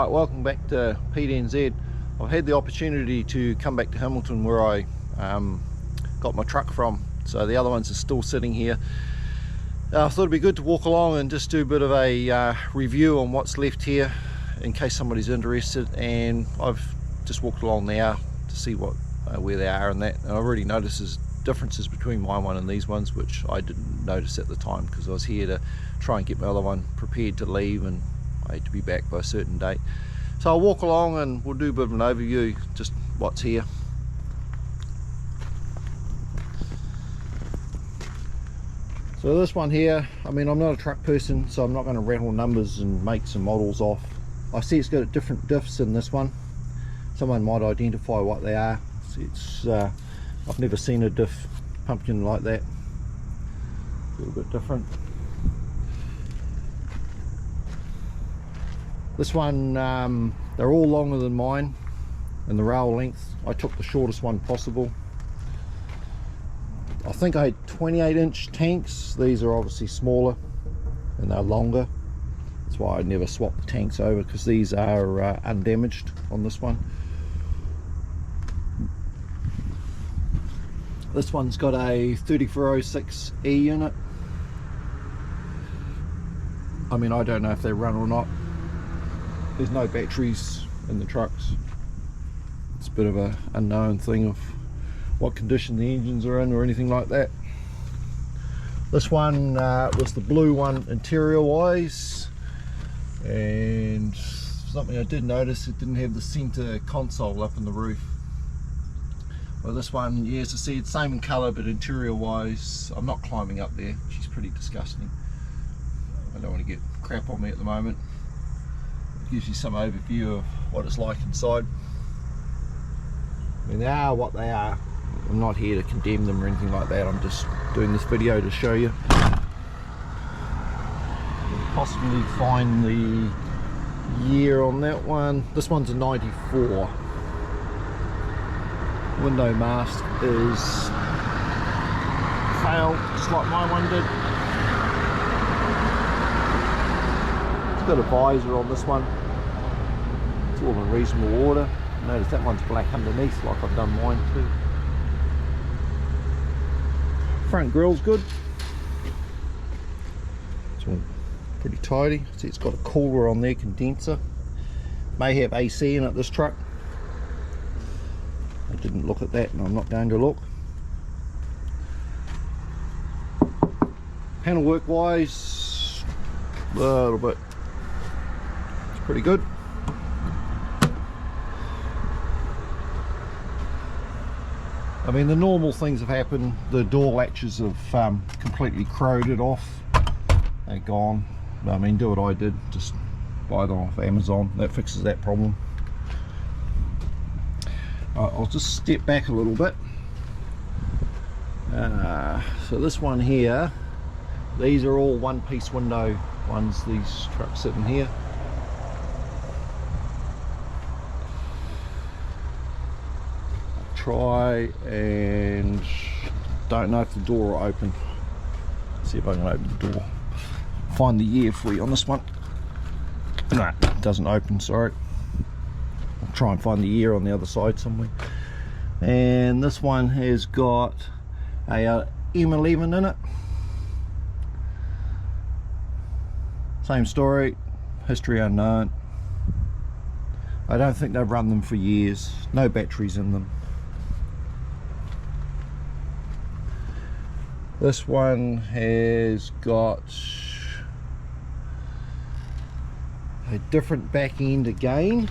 Right, welcome back to Pete NZ. I've had the opportunity to come back to Hamilton where I got my truck from, so the other ones are still sitting here. I thought it'd be good to walk along and just do a bit of a review on what's left here in case somebody's interested, and I've just walked along now to see what where they are and that, and I've already noticed there's differences between my one and these ones, which I didn't notice at the time because I was here to try and get my other one prepared to leave and I had to be back by a certain date. So I'll walk along and we'll do a bit of an overview, just what's here. So this one here, I mean, I'm not a truck person, so I'm not going to rattle numbers and make some models off. I see it's got different diffs in this one. Someone might identify what they are. It's I've never seen a diff pumpkin like that. A little bit different. This one, they're all longer than mine in the rail length. I took the shortest one possible. I think I had 28-inch tanks. These are obviously smaller and they're longer. That's why I never swapped the tanks over, because these are undamaged on this one. This one's got a 3406E in it. I mean, I don't know if they run or not. There's no batteries in the trucks. It's a bit of a unknown thing of what condition the engines are in or anything like that. This one was the blue one interior wise, and something I did notice, it didn't have the center console up in the roof. Well, this one, yeah, as I said, same in colour, but interior wise, I'm not climbing up there. She's pretty disgusting. I don't want to get crap on me at the moment. It gives you some overview of what it's like inside. I mean, they are what they are. I'm not here to condemn them or anything like that. I'm just doing this video to show you. Possibly find the year on that one. This one's a 94. Window mask is failed, just like my one did. It's got a visor on this one. It's all in reasonable order. Notice that one's black underneath, like I've done mine too. Front grille's good. It's all pretty tidy. See, it's got a cooler on there, condenser. May have AC in it, this truck. I didn't look at that and I'm not going to look. Panel work wise, a little bit. It's pretty good. I mean, the normal things have happened. The door latches have completely corroded off. They're gone. I mean, do what I did, just buy them off Amazon. That fixes that problem. I'll just step back a little bit. So this one here, these are all one-piece window ones, these trucks sitting here. Try and don't know if the door will open. See if I can open the door. Find the year for you on this one. No, it doesn't open, sorry. I'll try and find the year on the other side somewhere. And this one has got a M11 in it. Same story, history unknown. I don't think they've run them for years. No batteries in them. This one has got a different back end again,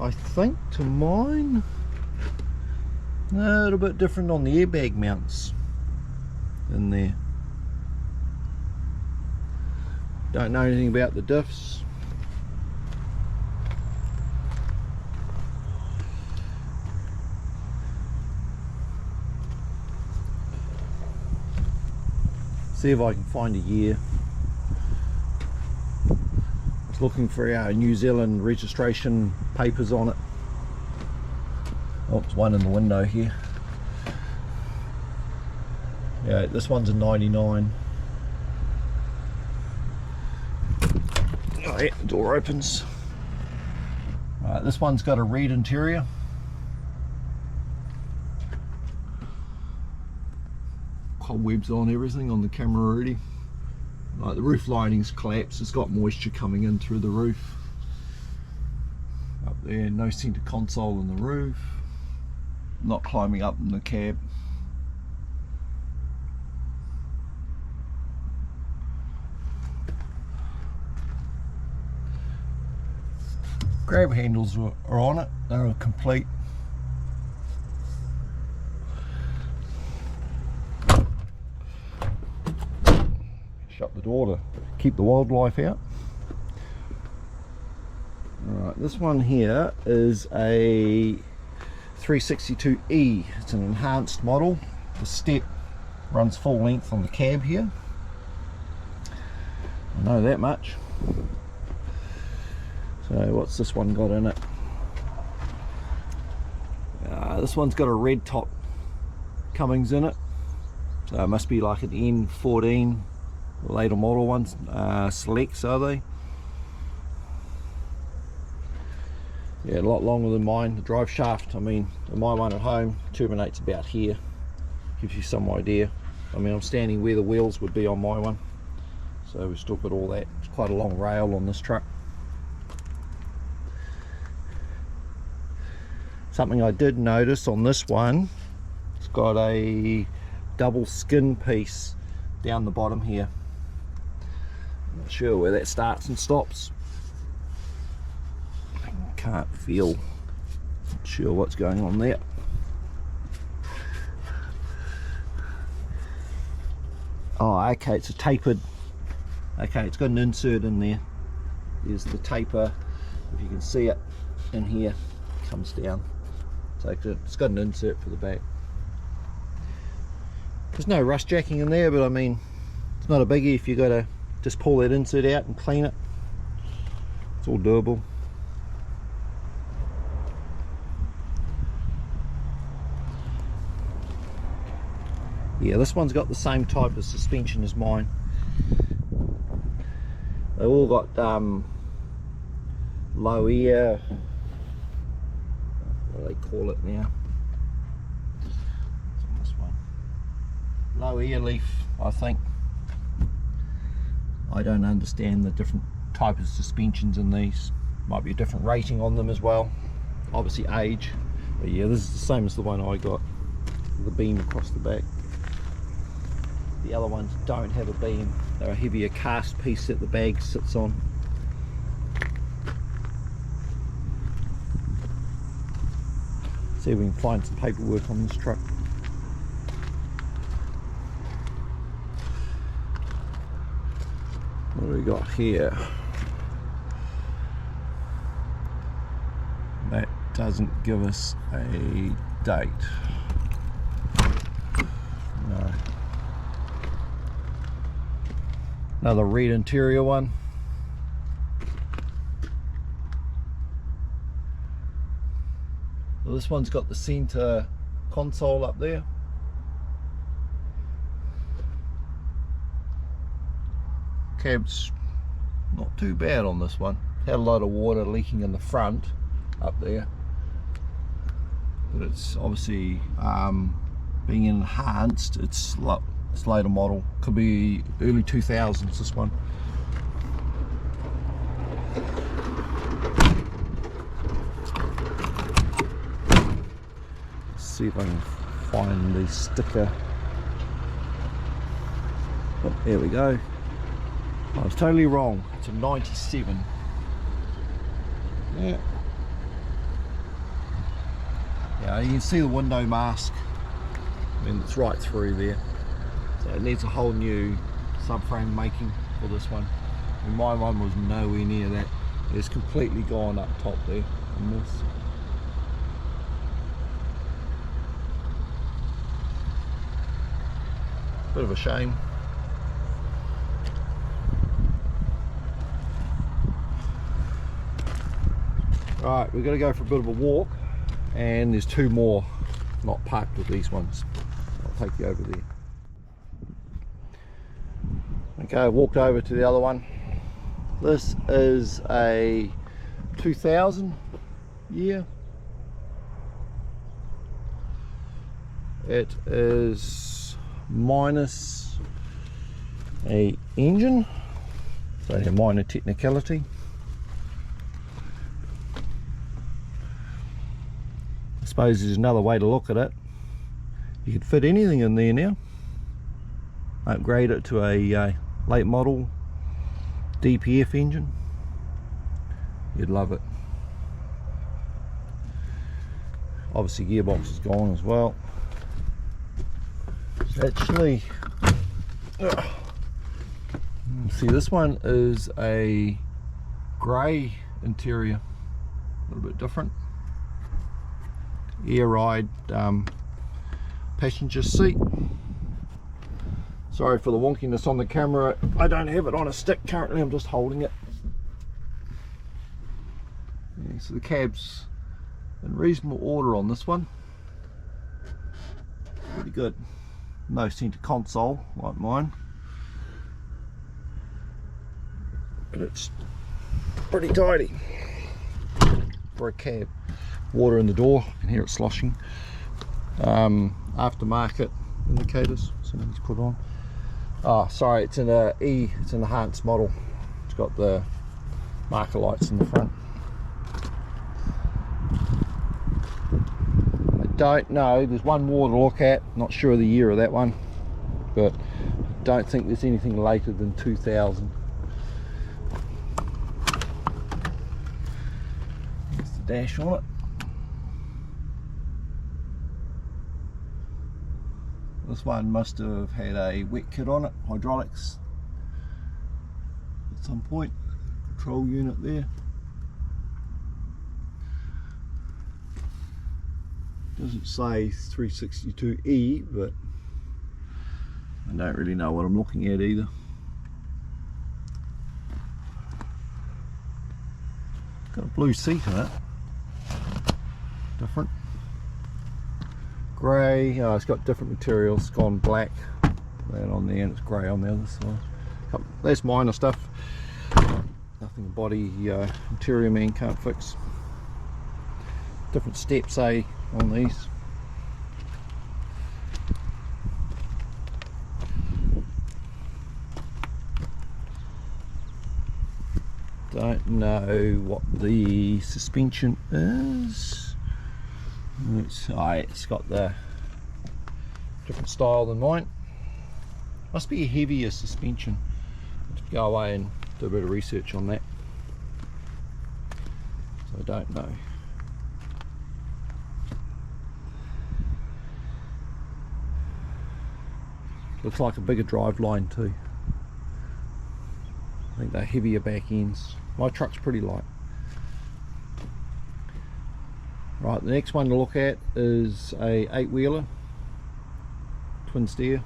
I think, to mine. A little bit different on the airbag mounts in there. Don't know anything about the diffs. See if I can find a year. I was looking for our New Zealand registration papers on it. Oh, there's one in the window here. Yeah, this one's a 99. Oh yeah, the door opens. Right, this one's got a red interior. Cobwebs on everything on the camera already. Like the roof lining's collapsed, it's got moisture coming in through the roof. Up there, no center console in the roof. Not climbing up in the cab. Grab handles are on it, they're complete. Shut the door to keep the wildlife out. Alright, this one here is a 362E. It's an enhanced model. The step runs full length on the cab here. I know that much. So what's this one got in it? This one's got a red top Cummins in it. So it must be like an N14 later model ones. Selects, are they? Yeah, a lot longer than mine. The drive shaft, I mean, my one at home terminates about here. Gives you some idea. I mean, I'm standing where the wheels would be on my one. So we still got all that. It's quite a long rail on this truck. Something I did notice on this one, it's got a double skin piece down the bottom here. I'm not sure where that starts and stops. I can't feel. Not sure what's going on there. Oh, okay, it's a tapered. Okay, it's got an insert in there. There's the taper, if you can see it in here, comes down. So it's got an insert for the back. There's no rust jacking in there, but I mean, it's not a biggie if you got to just pull that insert out and clean it. It's all doable. Yeah, this one's got the same type of suspension as mine. They've all got low ear, what do they call it now? What's on this one? Low ear leaf, I think. I don't understand the different type of suspensions in these. Might be a different rating on them as well. Obviously age. But yeah, this is the same as the one I got. The beam across the back. The other ones don't have a beam. They're a heavier cast piece that the bag sits on. See if we can find some paperwork on this truck. What do we got here? That doesn't give us a date. No. Another red interior one. Well, this one's got the center console up there. Cab's not too bad on this one. Had a lot of water leaking in the front up there, but it's obviously being enhanced. It's later model, could be early 2000s, this one. Let's see if I can find the sticker. Oh, there we go. I was totally wrong. It's a 97. Yeah. Yeah, you can see the window mask. I mean, it's right through there. So it needs a whole new subframe making for this one. And my one was nowhere near that. It's completely gone up top there on this. Bit of a shame. Right, we're going to go for a bit of a walk, and there's two more not parked with these ones. I'll take you over there. Okay, I walked over to the other one. This is a 2000 year. It is minus a engine, so a minor technicality. I suppose there's another way to look at it. You could fit anything in there now, upgrade it to a late model DPF engine. You'd love it. Obviously gearbox is gone as well. Actually, see, this one is a grey interior, a little bit different. Air ride passenger seat. Sorry for the wonkiness on the camera. I don't have it on a stick currently, I'm just holding it. Yeah, so the cab's in reasonable order on this one. Pretty good. No centre console like mine, but it's pretty tidy for a cab. Water in the door, you can hear it sloshing. Aftermarket indicators, somebody's put on. Oh, sorry, it's in a E, it's an enhanced model. It's got the marker lights in the front. Don't know, there's one more to look at, not sure of the year of that one, but don't think there's anything later than 2000. There's the dash on it. This one must have had a wet kit on it, hydraulics at some point, control unit there. Doesn't say 362E, but I don't really know what I'm looking at either. Got a blue seat in it. Different. Grey, oh, it's got different materials. It's gone black, that on there, and it's grey on the other side. That's minor stuff. Nothing the body interior man can't fix. Different steps, on these. Don't know what the suspension is. It's got the different style than mine. Must be a heavier suspension. I'll go away and do a bit of research on that. So I don't know. Looks like a bigger drive line too. I think they're heavier back ends. My truck's pretty light. Right, the next one to look at is a 8-wheeler, twin steer.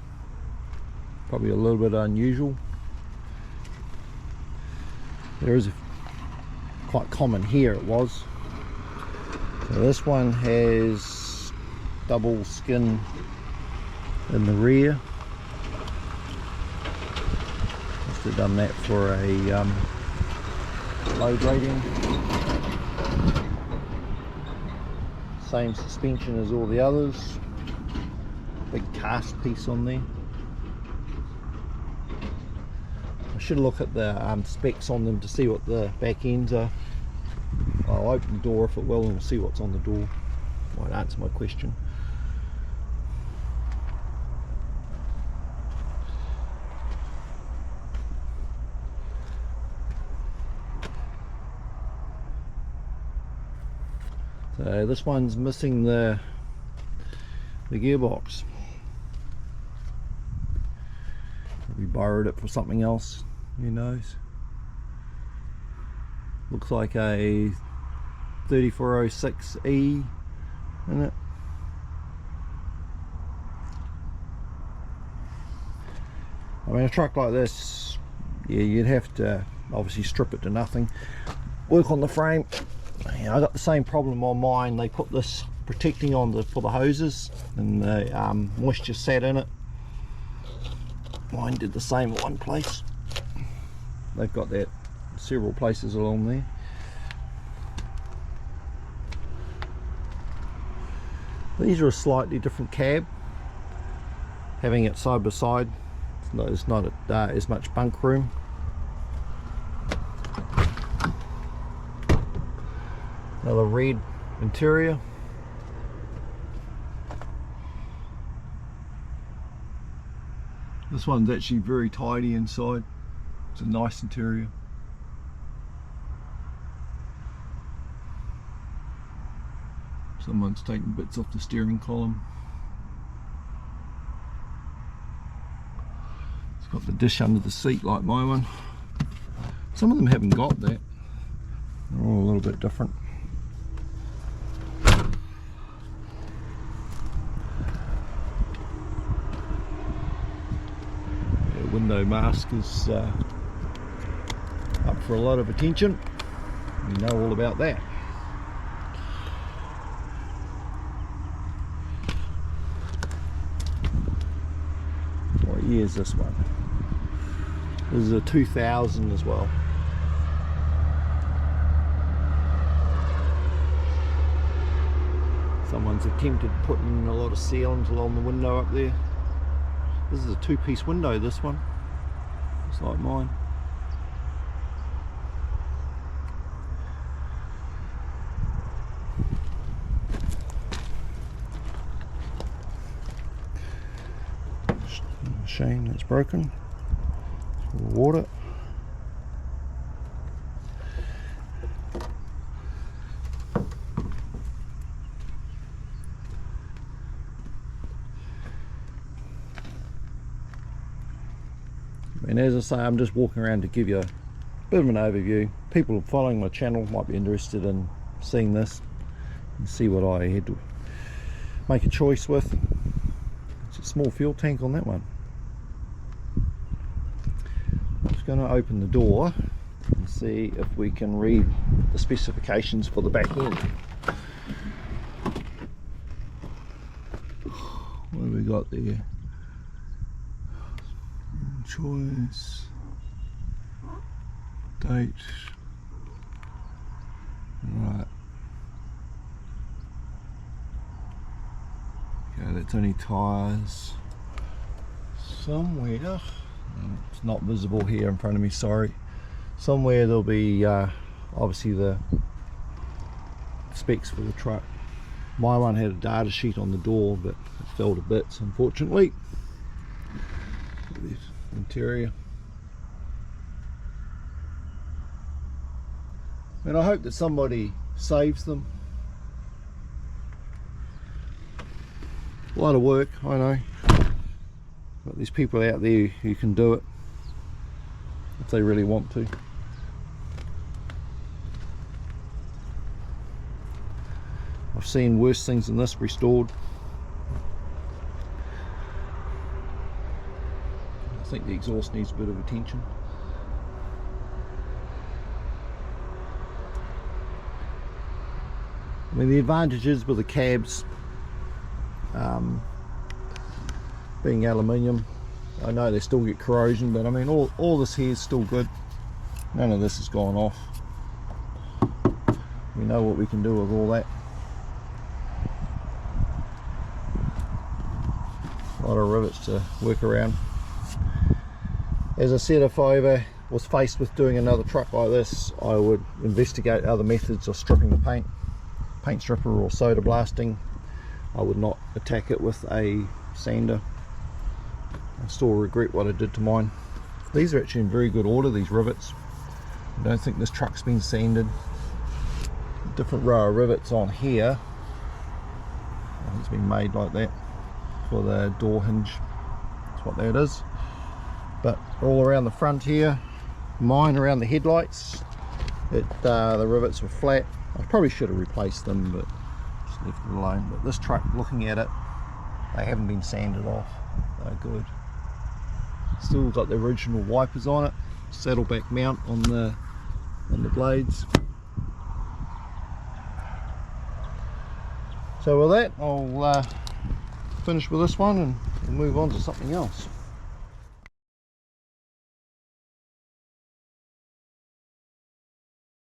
Probably a little bit unusual. There is quite common here, it was. So this one has double skin in the rear. Must have done that for a load rating. Same suspension as all the others. Big cast piece on there. I should look at the specs on them to see what the back ends are. I'll open the door if it will and we'll see what's on the door. Might answer my question. So this one's missing the gearbox. We borrowed it for something else, who knows. Looks like a 3406E in it. I mean, a truck like this, yeah, you'd have to obviously strip it to nothing, work on the frame. Yeah, I got the same problem on mine. They put this protecting on for the hoses, and the moisture sat in it. Mine did the same at one place. They've got that several places along there. These are a slightly different cab, having it side by side. There's not as much bunk room. Another red interior. This one's actually very tidy inside. It's a nice interior. Someone's taken bits off the steering column. It's got the dish under the seat like my one. Some of them haven't got that. They're all a little bit different. The window mask is up for a lot of attention. We know all about that. What year is this one? This is a 2000 as well. Someone's attempted putting a lot of sealants along the window up there. This is a two-piece window, this one. It's like mine. Shame that's broken. Water. And as I say, I'm just walking around to give you a bit of an overview. People following my channel might be interested in seeing this and see what I had to make a choice with. It's a small fuel tank on that one. I'm just going to open the door and see if we can read the specifications for the back end. What have we got there? Choice, date, right, okay, that's only tyres. Somewhere, it's not visible here in front of me, sorry. Somewhere there'll be obviously the specs for the truck. My one had a data sheet on the door, but it fell to bits, unfortunately. Interior, and I hope that somebody saves them. A lot of work, I know, but there's people out there who can do it if they really want to. I've seen worse things than this restored. I think the exhaust needs a bit of attention. I mean, the advantages with the cabs being aluminium, I know they still get corrosion, but I mean all this here is still good. None of this has gone off. We know what we can do with all that. A lot of rivets to work around. As I said, if I ever was faced with doing another truck like this, I would investigate other methods of stripping the paint stripper or soda blasting. I would not attack it with a sander. I still regret what I did to mine. These are actually in very good order, these rivets. I don't think this truck's been sanded. Different row of rivets on here. It's been made like that for the door hinge. That's what that is. But all around the front here, mine around the headlights, the rivets were flat. I probably should have replaced them, but just left it alone. But this truck, looking at it, they haven't been sanded off. They're good. Still got the original wipers on it, saddleback mount on the blades. So with that, I'll finish with this one and we'll move on to something else.